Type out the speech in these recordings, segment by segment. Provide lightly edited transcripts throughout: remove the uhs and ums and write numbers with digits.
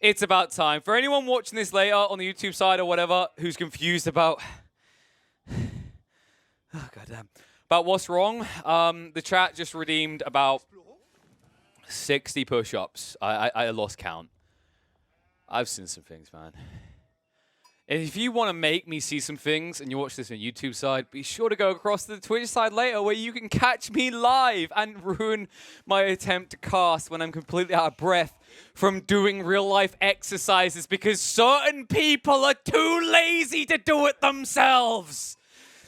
It's about time. For anyone watching this later on the YouTube side or whatever who's confused about... oh, goddamn. About what's wrong, the chat just redeemed about 60 push-ups. I lost count. I've seen some things, man. And if you want to make me see some things and you watch this on the YouTube side, be sure to go across to the Twitch side later where you can catch me live and ruin my attempt to cast when I'm completely out of breath from doing real-life exercises because certain people are too lazy to do it themselves.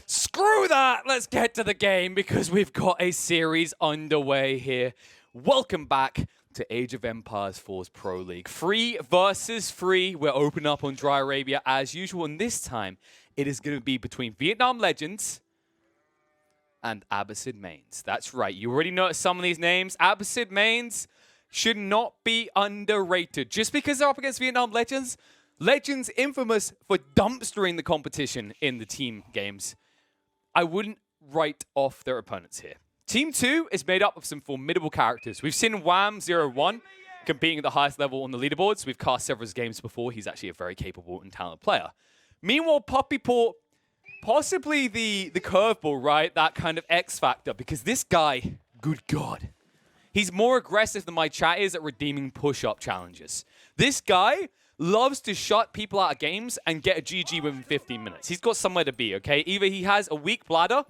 Screw that! Let's get to the game because we've got a series underway here. Welcome back to Age of Empires 4's Pro League. 3 versus 3. We're opening up on Dry Arabia as usual, and this time it is going to be between Vietnam Legends and Abbasid Mains. That's right. You already noticed some of these names. Abbasid Mains should not be underrated. Just because they're up against Vietnam Legends, Legends infamous for dumpstering the competition in the team games. I wouldn't write off their opponents here. Team 2 is made up of some formidable characters. We've seen Wham01 competing at the highest level on the leaderboards. We've cast several games before. He's actually a very capable and talented player. Meanwhile, Puppy Paw, possibly the curveball, right? That kind of X factor. Because this guy, good God, he's more aggressive than my chat is at redeeming push-up challenges. This guy loves to shut people out of games and get a GG within 15 minutes. He's got somewhere to be, okay? Either he has a weak bladder,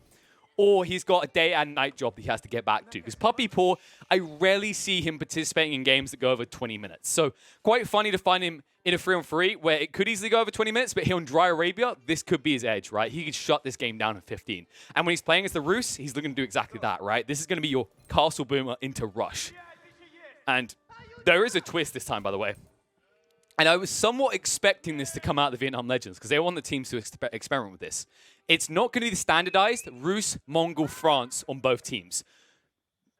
or he's got a day and night job that he has to get back to. Because Puppy Paw, I rarely see him participating in games that go over 20 minutes. So quite funny to find him in a 3-on-3 where it could easily go over 20 minutes, but here on Dry Arabia, this could be his edge, right? He could shut this game down in 15. And when he's playing as the Roos, he's looking to do exactly that, right? This is going to be your castle boomer into rush. And there is a twist this time, by the way. And I was somewhat expecting this to come out of the Vietnam Legends because they want the teams to experiment with this. It's not going to be the standardized Roos, Mongol, France on both teams.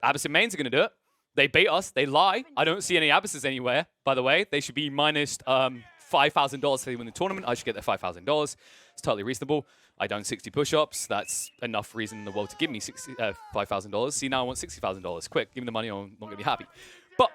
Abbasid Mains are going to do it. They bait us. They lie. I don't see any Abbasids anywhere, by the way. They should be minus $5,000 if they win the tournament. I should get their $5,000. It's totally reasonable. I done 60 push-ups. That's enough reason in the world to give me $5,000. See, now I want $60,000. Quick, give me the money or I'm not going to be happy. But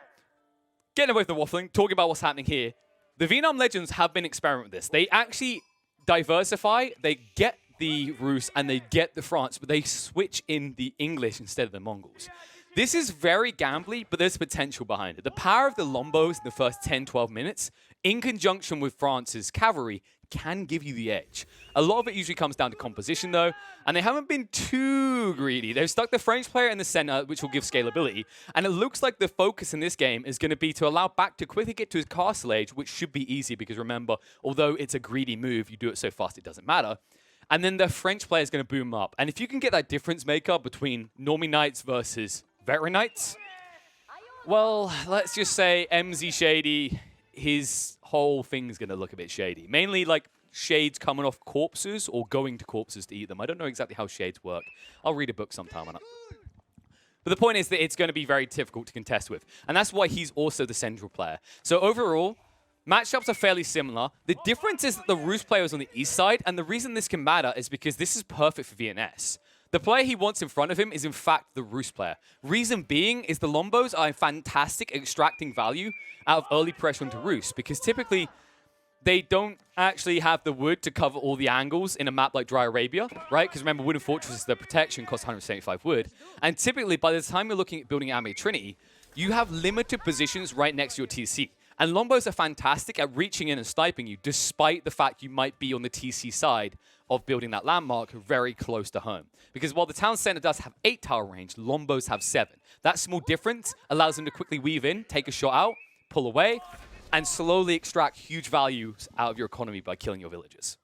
getting away from the waffling, talking about what's happening here, the Vietnam Legends have been experimenting with this. They actually diversify. They get the Roos and they get the France, but they switch in the English instead of the Mongols. This is very gambly, but there's potential behind it. The power of the Lombos in the first 10, 12 minutes, in conjunction with France's cavalry, can give you the edge. A lot of it usually comes down to composition, though, and they haven't been too greedy. They've stuck the French player in the center, which will give scalability, and it looks like the focus in this game is going to be to allow Bact to quickly get to his castle age, which should be easy, because remember, although it's a greedy move, you do it so fast it doesn't matter. And then the French player is going to boom up. And if you can get that difference maker between Normie Knights versus Veteran Knights, well, let's just say EmzeeShady, his whole thing's going to look a bit shady. Mainly like shades coming off corpses or going to corpses to eat them. I don't know exactly how shades work. I'll read a book sometime on it. But the point is that it's going to be very difficult to contest with. And that's why he's also the central player. So overall, matchups are fairly similar. The difference is that the Roos player is on the east side, and the reason this can matter is because this is perfect for VNS. The player he wants in front of him is, in fact, the Roos player. Reason being is the Lombos are fantastic at extracting value out of early pressure into Roos, because typically they don't actually have the wood to cover all the angles in a map like Dry Arabia, right? Because remember, Wooden Fortresses, their protection costs 175 wood. And typically, by the time you're looking at building Army Trinity, you have limited positions right next to your TC. And Lombos are fantastic at reaching in and sniping you, despite the fact you might be on the TC side of building that landmark very close to home. Because while the town center does have 8 tower range, Lombos have 7. That small difference allows them to quickly weave in, take a shot out, pull away, and slowly extract huge values out of your economy by killing your villagers.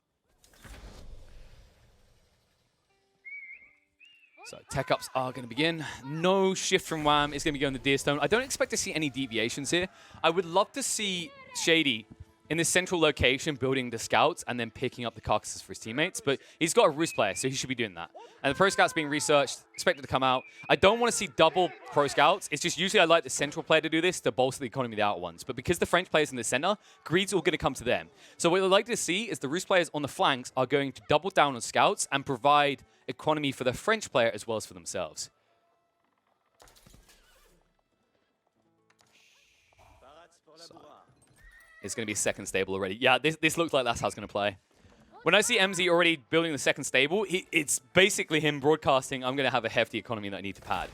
So tech ups are going to begin. No shift from Wham is going to be going to Deerstone. I don't expect to see any deviations here. I would love to see Shady in this central location building the scouts and then picking up the carcasses for his teammates. But he's got a Roos player, so he should be doing that. And the pro scouts being researched, expected to come out. I don't want to see double pro scouts. It's just usually I like the central player to do this to bolster the economy of the outer ones. But because the French players in the center, greed's all going to come to them. So what I'd like to see is the Roos players on the flanks are going to double down on scouts and provide economy for the French player as well as for themselves. So. It's going to be second stable already. Yeah, this looks like that's how it's going to play. When I see Emzee already building the second stable, it's basically him broadcasting, I'm going to have a hefty economy that I need to pad.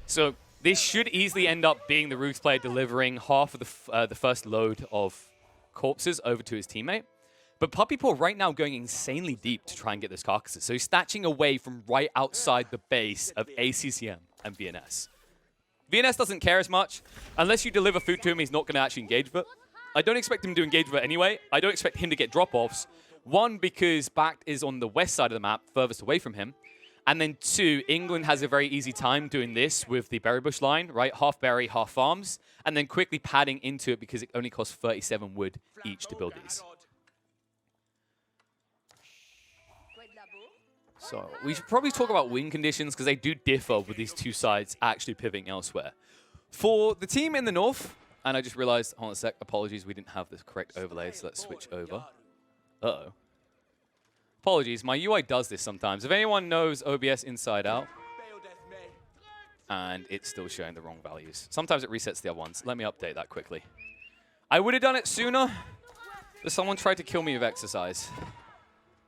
So this should easily end up being the Roots player delivering half of the first load of corpses over to his teammate. But Puppy Paw right now going insanely deep to try and get those carcasses. So he's snatching away from right outside the base of ACCM and VNS. VNS doesn't care as much. Unless you deliver food to him, he's not going to actually engage with it. I don't expect him to engage with it anyway. I don't expect him to get drop-offs. One, because Bact is on the west side of the map, furthest away from him. And then two, England has a very easy time doing this with the berry bush line, right? Half berry, half farms. And then quickly padding into it because it only costs 37 wood each to build these. So we should probably talk about win conditions because they do differ with these two sides actually pivoting elsewhere. For the team in the north, and I just realized, hold on a sec, apologies, we didn't have the correct overlay, so let's switch over. Uh-oh. Apologies, my UI does this sometimes. If anyone knows OBS inside out, and it's still showing the wrong values. Sometimes it resets the other ones. Let me update that quickly. I would have done it sooner, but someone tried to kill me with exercise.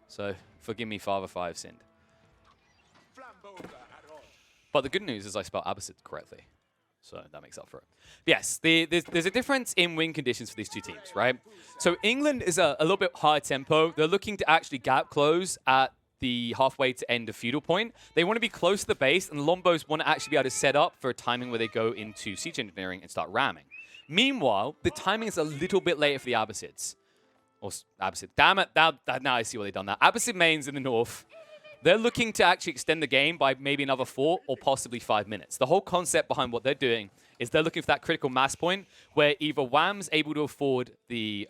So forgive me, Father 5 sinned. But the good news is I spelled Abbasid correctly. So that makes up for it. Yes, there's a difference in win conditions for these two teams, right? So England is a little bit higher tempo. They're looking to actually gap close at the halfway to end of feudal point. They want to be close to the base, and the Lombos want to actually be able to set up for a timing where they go into siege engineering and start ramming. Meanwhile, the timing is a little bit later for the Abbasids. Or Abbasid. Damn it, now I see why they've done that. Abbasid Mains in the north. They're looking to actually extend the game by maybe another 4 or possibly 5 minutes. The whole concept behind what they're doing is they're looking for that critical mass point where either Wham's able to afford the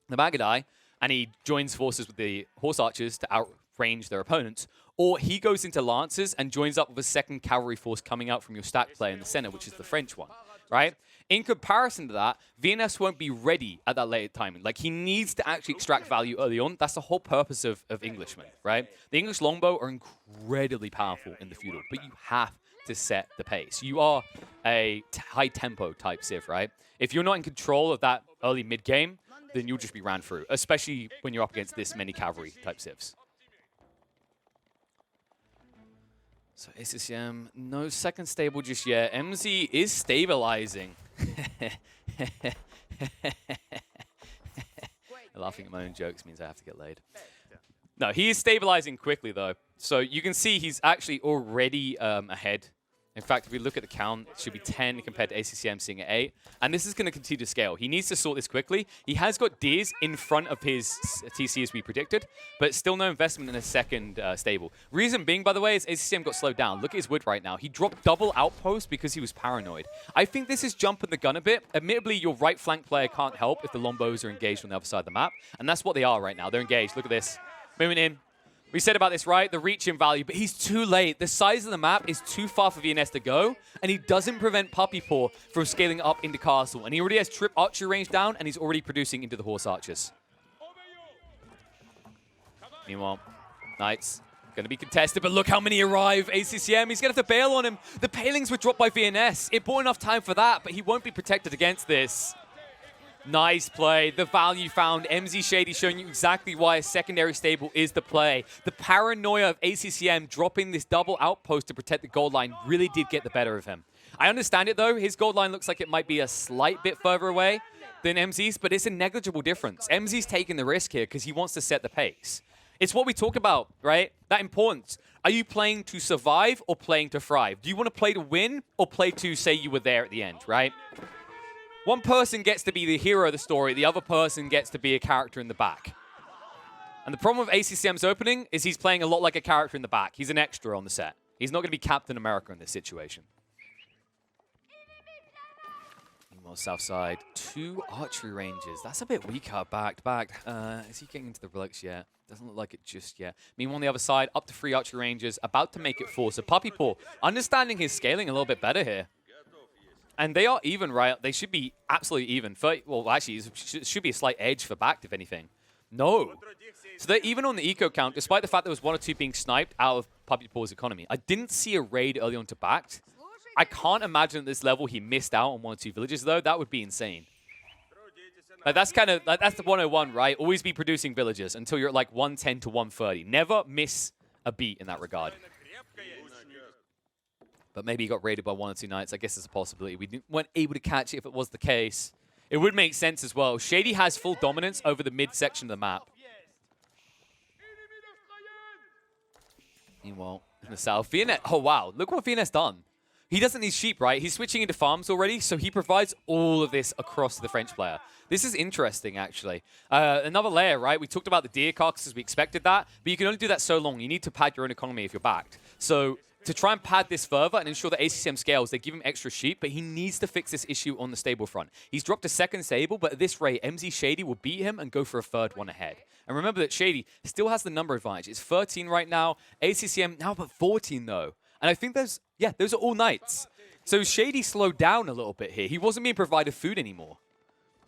Magadai and he joins forces with the Horse Archers to outrange their opponents, or he goes into Lancers and joins up with a second cavalry force coming out from your stack player in the center, which is the French one, right? In comparison to that, VNS won't be ready at that later timing. Like, he needs to actually extract value early on. That's the whole purpose of Englishmen, right? The English longbow are incredibly powerful in the feudal, but you have to set the pace. You are a high-tempo type civ, right? If you're not in control of that early mid-game, then you'll just be ran through, especially when you're up against this many cavalry type civs. So ACCM, no second stable just yet. Emzee is stabilizing. Laughing at my own jokes means I have to get laid. No, he is stabilizing quickly, though. So you can see he's actually already ahead. In fact, if we look at the count, it should be 10 compared to ACCM seeing at 8. And this is going to continue to scale. He needs to sort this quickly. He has got Deers in front of his TC as we predicted, but still no investment in a second stable. Reason being, by the way, is ACCM got slowed down. Look at his wood right now. He dropped double outpost because he was paranoid. I think this is jumping the gun a bit. Admittedly, your right flank player can't help if the Lombos are engaged on the other side of the map. And that's what they are right now. They're engaged. Look at this. Moving in. We said about this, right? The reach in value, but he's too late. The size of the map is too far for VNS to go, and he doesn't prevent Puppy Paw from scaling up into Castle. And he already has trip archery range down, and he's already producing into the Horse Archers. Meanwhile, Knights going to be contested, but look how many arrive. ACCM, he's going to have to bail on him. The palings were dropped by VNS. It bought enough time for that, but he won't be protected against this. Nice play. The value found. EmzeeShady showing you exactly why a secondary stable is the play. The paranoia of ACCM dropping this double outpost to protect the gold line really did get the better of him. I understand it, though. His gold line looks like it might be a slight bit further away than Emzee's, but it's a negligible difference. Emzee's taking the risk here because he wants to set the pace. It's what we talk about, right? That importance. Are you playing to survive or playing to thrive? Do you want to play to win or play to say you were there at the end, right? One person gets to be the hero of the story. The other person gets to be a character in the back. And the problem with ACCM's opening is he's playing a lot like a character in the back. He's an extra on the set. He's not going to be Captain America in this situation. Meanwhile, south side, 2 archery ranges. That's a bit weaker. Bact. Is he getting into the relics yet? Doesn't look like it just yet. Meanwhile, on the other side, up to 3 archery ranges, about to make it 4. So Puppy Paw, understanding his scaling a little bit better here. And they are even, right? They should be absolutely even. Well, actually, it should be a slight edge for Bact, if anything. No. So they're even on the eco count, despite the fact there was 1 or 2 being sniped out of Puppy Paw's economy. I didn't see a raid early on to Bact. I can't imagine at this level he missed out on 1 or 2 villages, though. That would be insane. Like, that's kind of, like, that's the 101, right? Always be producing villagers until you're at like 110 to 130. Never miss a beat in that regard. But maybe he got raided by 1 or 2 knights. I guess it's a possibility. We weren't able to catch it if it was the case. It would make sense as well. Shady has full dominance over the mid-section of the map. Meanwhile, in the south, VNS, oh wow, look what VNS done. He doesn't need sheep, right? He's switching into farms already, so he provides all of this across the French player. This is interesting, actually. Another layer, right? We talked about the deer carcasses. We expected that, but you can only do that so long. You need to pad your own economy if you're backed. So to try and pad this further and ensure that ACCM scales, they give him extra sheep, but he needs to fix this issue on the stable front. He's dropped a second stable, but at this rate, EmzeeShady will beat him and go for a third one ahead. And remember that Shady still has the number advantage. It's 13 right now. ACCM now but 14, though. And I think those are all knights. So Shady slowed down a little bit here. He wasn't being provided food anymore.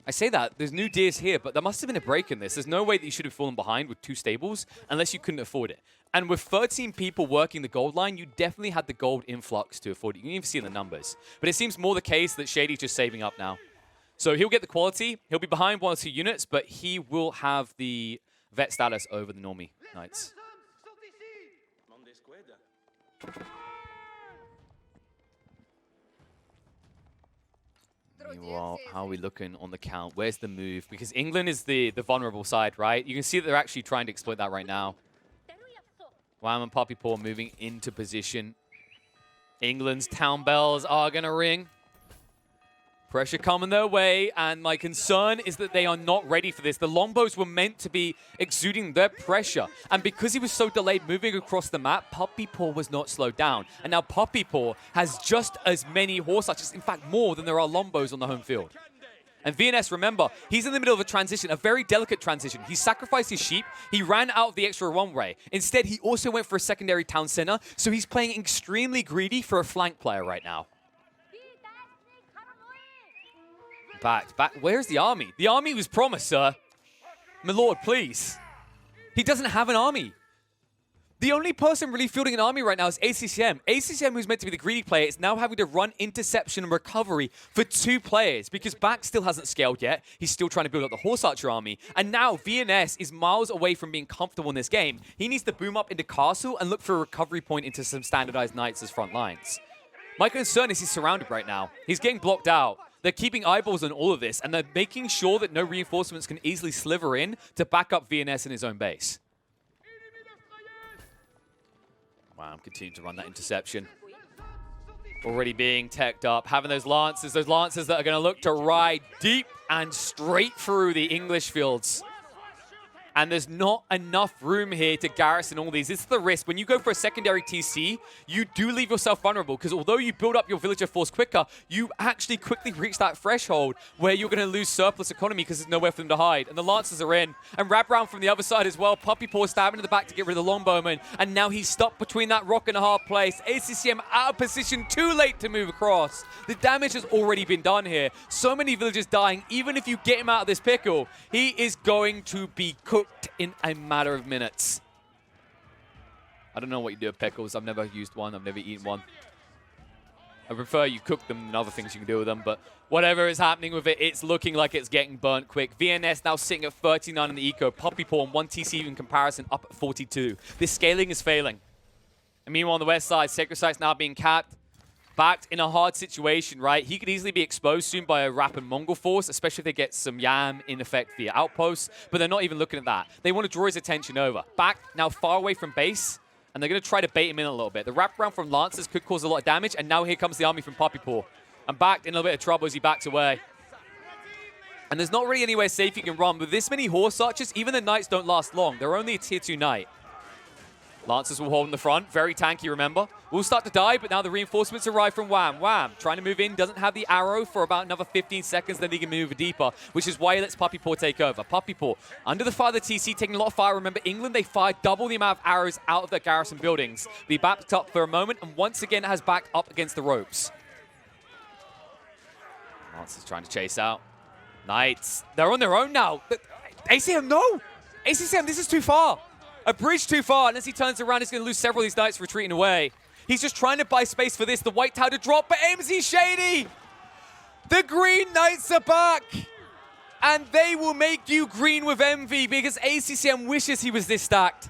I say that, there's new deers here, but there must have been a break in this. There's no way that you should have fallen behind with 2 stables unless you couldn't afford it. And with 13 people working the gold line, you definitely had the gold influx to afford it. You can even see in the numbers. But it seems more the case that Shady's just saving up now. So he'll get the quality. He'll be behind 1 or 2 units, but he will have the vet status over the normie knights. Meanwhile, how are we looking on the count? Where's the move? Because England is the vulnerable side, right? You can see that they're actually trying to exploit that right now. Wham and Puppy Paw moving into position. England's town bells are going to ring. Pressure coming their way, and my concern is that they are not ready for this. The longbows were meant to be exuding their pressure, and because he was so delayed moving across the map, Puppy Paw was not slowed down. And now Puppy Paw has just as many horse archers, in fact more than there are longbows on the home field. And VNS, remember, he's in the middle of a transition, a very delicate transition. He sacrificed his sheep. He ran out of the extra runway. Instead, he also went for a secondary town center, so he's playing extremely greedy for a flank player right now. Bact. Where's the army? The army was promised, sir. My lord, please. He doesn't have an army. The only person really fielding an army right now is ACCM. ACCM, who's meant to be the greedy player, is now having to run interception and recovery for 2 players because Bact still hasn't scaled yet. He's still trying to build up the horse archer army. And now VNS is miles away from being comfortable in this game. He needs to boom up into castle and look for a recovery point into some standardized knights as front lines. My concern is he's surrounded right now. He's getting blocked out. They're keeping eyeballs on all of this, and they're making sure that no reinforcements can easily sliver in to back up VNS in his own base. Wow, I'm continuing to run that interception. Already being teched up, having those lances that are going to look to ride deep and straight through the English fields. And there's not enough room here to garrison all these. This is the risk. When you go for a secondary TC, you do leave yourself vulnerable because although you build up your villager force quicker, you actually quickly reach that threshold where you're going to lose surplus economy because there's nowhere for them to hide. And the Lancers are in. And wrap around from the other side as well. Puppy Paw stabbing in the back to get rid of the longbowman. And now he's stuck between that rock and a hard place. ACCM out of position, too late to move across. The damage has already been done here. So many villagers dying. Even if you get him out of this pickle, he is going to be cooked in a matter of minutes. I don't know what you do with pickles. I've never used one. I've never eaten one. I prefer you cook them than other things you can do with them, but whatever is happening with it, it's looking like it's getting burnt quick. VNS now sitting at 39 in the eco. Puppy Paw on 1 TC in comparison up at 42. This scaling is failing. And meanwhile on the west side, Sacred Site's now being capped. Bact in a hard situation, right? He could easily be exposed soon by a Rap and Mongol force, especially if they get some Yam in effect via outposts, but they're not even looking at that. They want to draw his attention over. Bact now far away from base, and they're going to try to bait him in a little bit. The wraparound from Lancers could cause a lot of damage, and now here comes the army from Puppy Paw. And Bact in a little bit of trouble as he backs away. And there's not really anywhere safe you can run. With this many horse archers, even the knights don't last long. They're only a tier 2 knight. Lancers will hold in the front. Very tanky, remember. Will start to die, but now the reinforcements arrive from Wham. Wham, trying to move in, doesn't have the arrow for about another 15 seconds, then he can move deeper, which is why he lets Puppy Paw take over. Puppy Paw, under the fire of the TC, taking a lot of fire. Remember, England, they fired double the amount of arrows out of their garrison buildings. Be backed up for a moment, and once again has Bact up against the ropes. Lancers trying to chase out. Knights, they're on their own now. ACCM, no! ACCM, this is too far. A bridge too far, unless he turns around, he's going to lose several of these knights retreating away. He's just trying to buy space for this. The white tower to drop, but EmzeeShady! The green knights are back! And they will make you green with envy because ACCM wishes he was this stacked.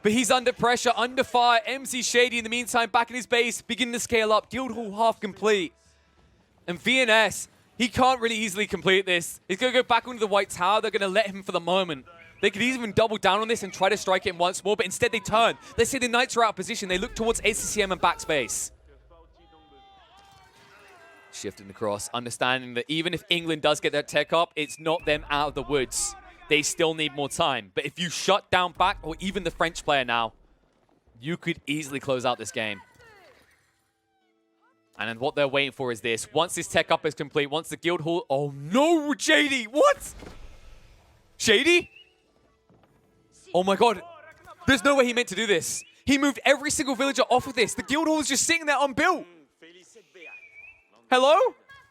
But he's under pressure, under fire. EmzeeShady in the meantime back in his base, beginning to scale up. Guildhall half complete. And VNS, he can't really easily complete this. He's going to go back onto the white tower. They're going to let him for the moment. They could even double down on this and try to strike him once more, but instead they turn. They see the Knights are out of position. They look towards ACCM and Bact's base. Shifting across, understanding that even if England does get that tech up, it's not them out of the woods. They still need more time. But if you shut down Bact or even the French player now, you could easily close out this game. And then what they're waiting for is this. Once this tech up is complete, once the Guildhall... Oh no, Shady! What? Shady? Oh my god. There's no way he meant to do this. He moved every single villager off of this. The Guildhall is just sitting there unbuilt. Hello?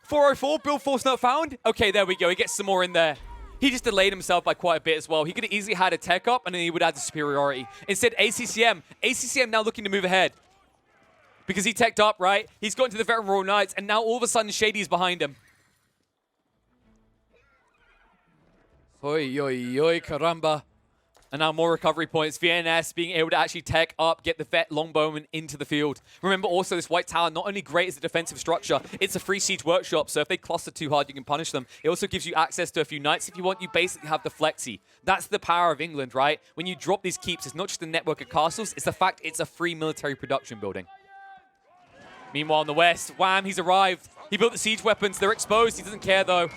404, build force not found? Okay, there we go. He gets some more in there. He just delayed himself by quite a bit as well. He could have easily had a tech up and then he would add the superiority. Instead, ACCM. ACCM now looking to move ahead. Because he teched up, right? He's got into the Veteran Royal Knights and now all of a sudden Shady's behind him. Oi, oi, oi, caramba. And now more recovery points. VNS being able to actually tech up, get the vet longbowman into the field. Remember also this white tower, not only great as a defensive structure, it's a free siege workshop, so if they cluster too hard, you can punish them. It also gives you access to a few knights. If you want, you basically have the flexi. That's the power of England, right? When you drop these keeps, it's not just a network of castles, it's the fact it's a free military production building. Meanwhile, in the west, Wham, he's arrived. He built the siege weapons. They're exposed. He doesn't care, though.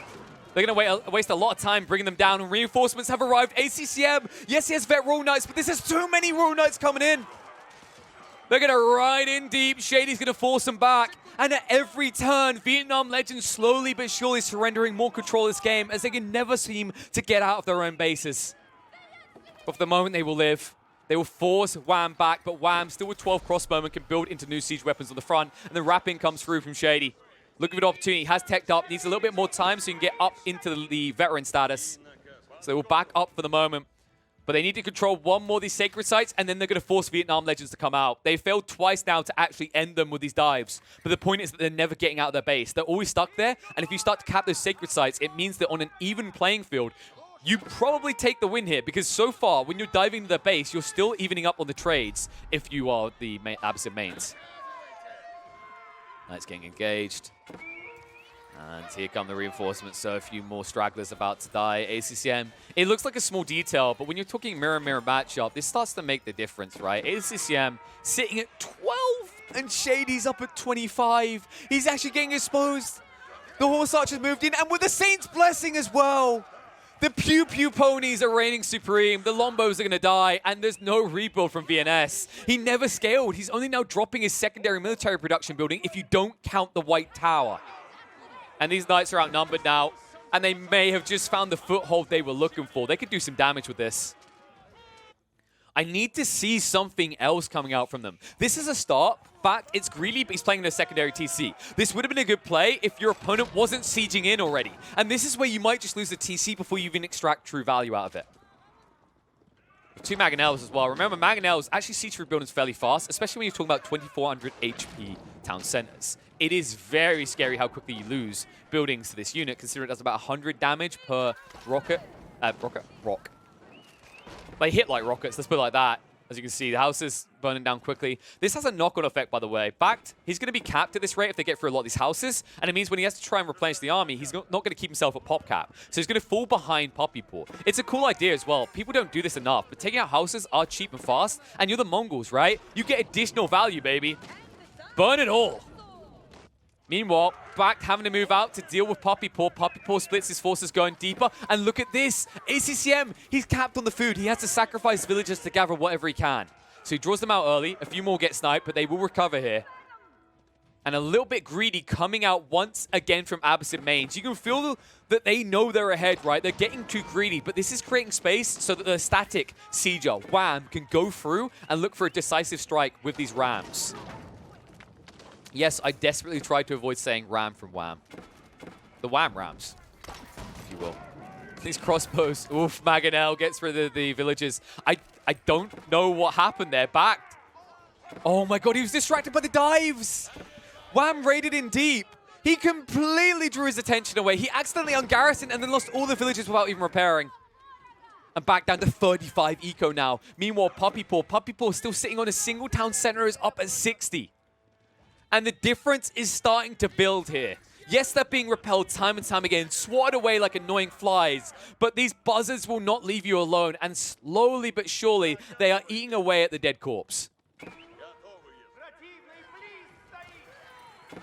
They're going to waste a lot of time bringing them down, and reinforcements have arrived. ACCM, yes, he has Vet Royal Knights, but this has too many Royal Knights coming in. They're going to ride in deep. Shady's going to force them back. And at every turn, Vietnam Legends slowly but surely surrendering more control of this game as they can never seem to get out of their own bases. But for the moment, they will live. They will force Wham back, but Wham, still with 12 crossbowmen, can build into new siege weapons on the front, and the wrapping comes through from Shady. Looking for an opportunity. He has teched up. Needs a little bit more time so he can get up into the veteran status. So they will back up for the moment. But they need to control one more of these sacred sites, and then they're going to force Vietnam Legends to come out. They failed twice now to actually end them with these dives. But the point is that they're never getting out of their base. They're always stuck there, and if you start to cap those sacred sites, it means that on an even playing field, you probably take the win here, because so far, when you're diving to their base, you're still evening up on the trades if you are the Abbasid Mains. Knights getting engaged. And here come the reinforcements, so a few more stragglers about to die. ACCM, it looks like a small detail, but when you're talking mirror-mirror matchup, this starts to make the difference, right? ACCM sitting at 12, and Shady's up at 25. He's actually getting exposed. The Horse Archers moved in, and with the Saint's Blessing as well. The Pew Pew ponies are reigning supreme. The Lombos are going to die, and there's no rebuild from VNS. He never scaled. He's only now dropping his secondary military production building if you don't count the White Tower. And these Knights are outnumbered now, and they may have just found the foothold they were looking for. They could do some damage with this. I need to see something else coming out from them. This is a start. Bact, it's greedy, but he's playing in a secondary TC. This would have been a good play if your opponent wasn't sieging in already. And this is where you might just lose the TC before you even extract true value out of it. Two Mangonels as well. Remember, Mangonels actually siege through buildings fairly fast, especially when you're talking about 2,400 HP town centers. It is very scary how quickly you lose buildings to this unit, considering it does about 100 damage per rocket. Rock. They hit like rockets, let's put it like that. As you can see, the house is burning down quickly. This has a knock-on effect, by the way. Bact, he's going to be capped at this rate if they get through a lot of these houses. And it means when he has to try and replenish the army, he's not going to keep himself at pop cap. So he's going to fall behind Poppy Pool. It's a cool idea as well. People don't do this enough, but taking out houses are cheap and fast. And you're the Mongols, right? You get additional value, baby. Burn it all. Meanwhile, Bact having to move out to deal with Poppy Paw. Poppy Paw splits his forces going deeper. And look at this. ACCM, he's capped on the food. He has to sacrifice villagers to gather whatever he can. So he draws them out early. A few more get sniped, but they will recover here. And a little bit greedy coming out once again from Abbasid Mains. You can feel that they know they're ahead, right? They're getting too greedy, but this is creating space so that the static sieger, Wham, can go through and look for a decisive strike with these rams. Yes, I desperately tried to avoid saying ram from Wham. The Wham Rams, if you will. These crossbows. Oof, Mangonel gets rid of the villagers. I don't know what happened there. Bact. Oh my god, he was distracted by the dives. Wham raided in deep. He completely drew his attention away. He accidentally ungarrisoned and then lost all the villages without even repairing. And back down to 35 eco now. Meanwhile, Puppy Paw still sitting on a single town center, is up at 60. And the difference is starting to build here. Yes, they're being repelled time and time again, swatted away like annoying flies, but these buzzards will not leave you alone, and slowly but surely, they are eating away at the dead corpse.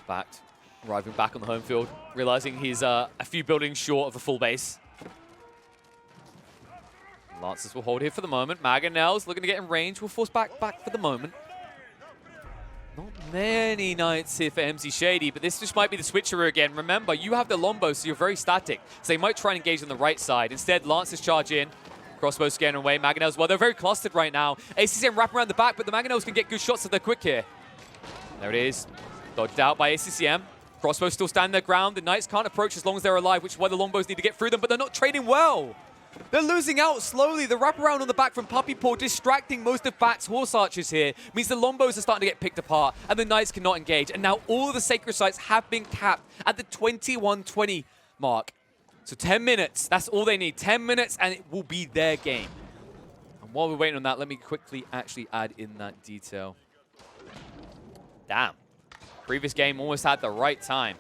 Bact arriving back on the home field, realizing he's a few buildings short of a full base. Lancers will hold here for the moment. Mangonels looking to get in range, will force back for the moment. Not many knights here for EmzeeShady, but this just might be the switcheroo again. Remember, you have the Lombo, so you're very static. So they might try and engage on the right side. Instead, Lancers charge in. Crossbow scanning away. Mangonels, well, they're very clustered right now. ACCM wrap around the back, but the Mangonels can get good shots if they're quick here. There it is. Dodged out by ACCM. Crossbows still stand their ground. The Knights can't approach as long as they're alive, which is why the Longbows need to get through them, but they're not trading well. They're losing out slowly. The wraparound on the back from Puppy Paw, distracting most of Bact's horse archers here, means the Longbows are starting to get picked apart, and the Knights cannot engage. And now all of the sacred sites have been capped at the 21-20 mark. So 10 minutes, that's all they need. 10 minutes, and it will be their game. And while we're waiting on that, let me quickly actually add in that detail. Damn. Previous game almost had the right time.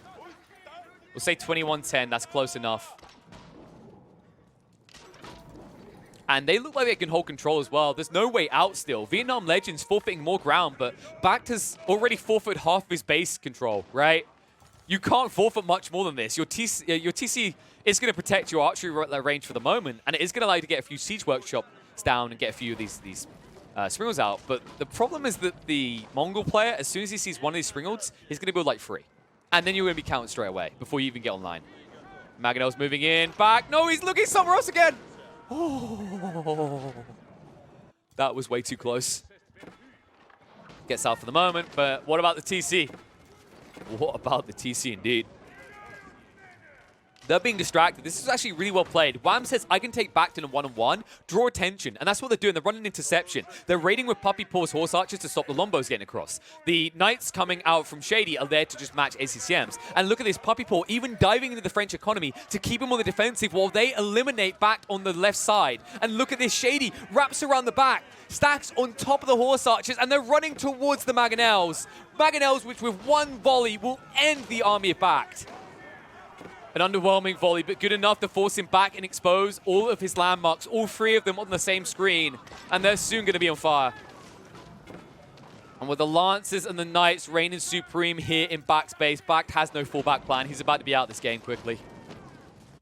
We'll say 21-10, that's close enough. And they look like they can hold control as well. There's no way out still. Vietnam Legends forfeiting more ground, but Bact has already forfeited half of his base control, right? You can't forfeit much more than this. Your TC is going to protect your archery range for the moment, and it is going to allow you to get a few siege workshops down and get a few of these Springles out. But the problem is that the Mongol player, as soon as he sees one of these Springles, he's going to build like 3. And then you're going to be counted straight away before you even get online. Mangonel's moving in. Back. No, he's looking somewhere else again. Oh, that was way too close. Gets out for the moment, but what about the TC? What about the TC indeed? They're being distracted. This is actually really well played. Wham says, I can take Bact in a one-on-one, draw attention, and that's what they're doing. They're running interception. They're raiding with Puppy Paw's horse archers to stop the Lombos getting across. The Knights coming out from Shady are there to just match ACCMs. And look at this, Puppy Paw even diving into the French economy to keep him on the defensive while they eliminate Bact on the left side. And look at this, Shady wraps around the back, stacks on top of the horse archers, and they're running towards the Mangonels. Mangonels, which with one volley will end the army of Bact. An underwhelming volley, but good enough to force him back and expose all of his landmarks, all 3 of them on the same screen, and they're soon going to be on fire. And with the Lancers and the Knights reigning supreme here in Bact's base, Bact has no fallback plan. He's about to be out this game quickly.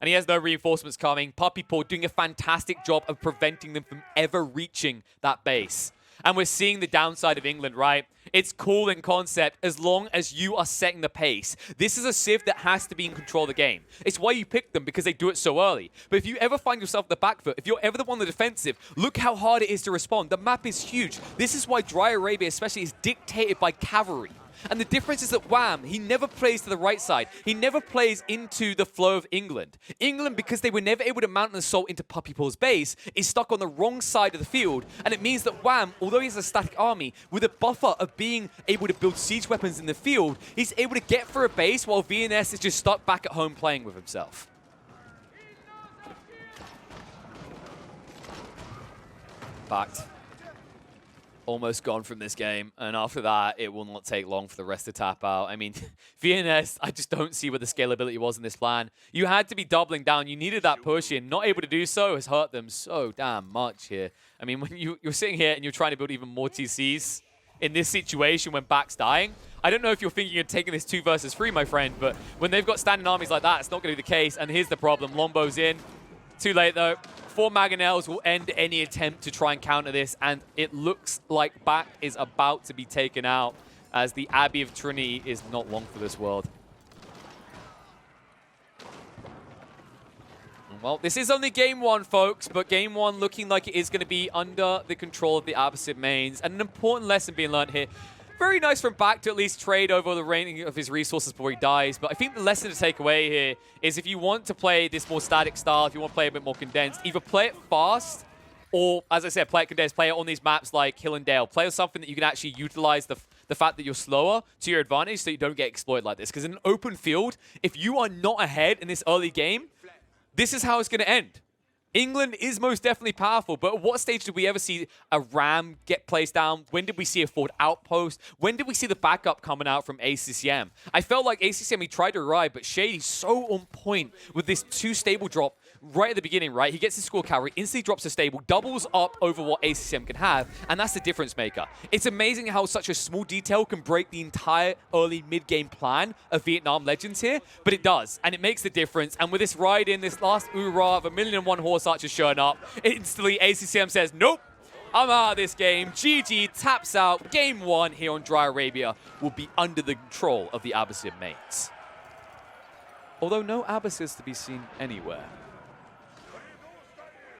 And he has no reinforcements coming. Puppy Paw doing a fantastic job of preventing them from ever reaching that base. And we're seeing the downside of England, right? It's cool in concept as long as you are setting the pace. This is a Civ that has to be in control of the game. It's why you pick them, because they do it so early. But if you ever find yourself the back foot, if you're ever the one on the defensive, look how hard it is to respond. The map is huge. This is why Dry Arabia especially is dictated by cavalry. And the difference is that Wham, he never plays to the right side. He never plays into the flow of England. England, because they were never able to mount an assault into Puppy Paw's base, is stuck on the wrong side of the field. And it means that Wham, although he has a static army, with a buffer of being able to build siege weapons in the field, he's able to get for a base while VNS is just stuck back at home playing with himself. Bact. Almost gone from this game, and after that, it will not take long for the rest to tap out. I mean, VNS, I just don't see where the scalability was in this plan. You had to be doubling down. You needed that push in. Not able to do so has hurt them so damn much here. I mean, when you're sitting here and you're trying to build even more TCs in this situation when Bact's dying, I don't know if you're thinking of taking this 2 versus 3, my friend, but when they've got standing armies like that, it's not going to be the case, and here's the problem. Lombo's in. Too late, though. 4 Mangonels will end any attempt to try and counter this, and it looks like Bact is about to be taken out, as the Abbey of Trinity is not long for this world. Well, this is only game 1, folks, but game 1 looking like it is going to be under the control of the Abbasid Mains, and an important lesson being learned here. Very nice from Bact to at least trade over the remaining of his resources before he dies. But I think the lesson to take away here is if you want to play this more static style, if you want to play a bit more condensed, either play it fast or, as I said, play it condensed, play it on these maps like Hill and Dale. Play something that you can actually utilize the the fact that you're slower to your advantage so you don't get exploited like this. Because in an open field, if you are not ahead in this early game, this is how it's going to end. England is most definitely powerful, but at what stage did we ever see a ram get placed down? When did we see a forward outpost? When did we see the backup coming out from ACCM? I felt like ACCM, he tried to ride, but Shady's so on point with this 2 stable drop right at the beginning, right? He gets his score cavalry, instantly drops a stable, doubles up over what ACCM can have, and that's the difference maker. It's amazing how such a small detail can break the entire early mid-game plan of Vietnam Legends here, but it does, and it makes the difference. And with this ride in, this last Ura of 1,000,001 horse archers showing up, instantly ACCM says, nope, I'm out of this game. GG taps out. Game 1 here on Dry Arabia will be under the control of the Abbasid Mains. Although no Abbasids to be seen anywhere.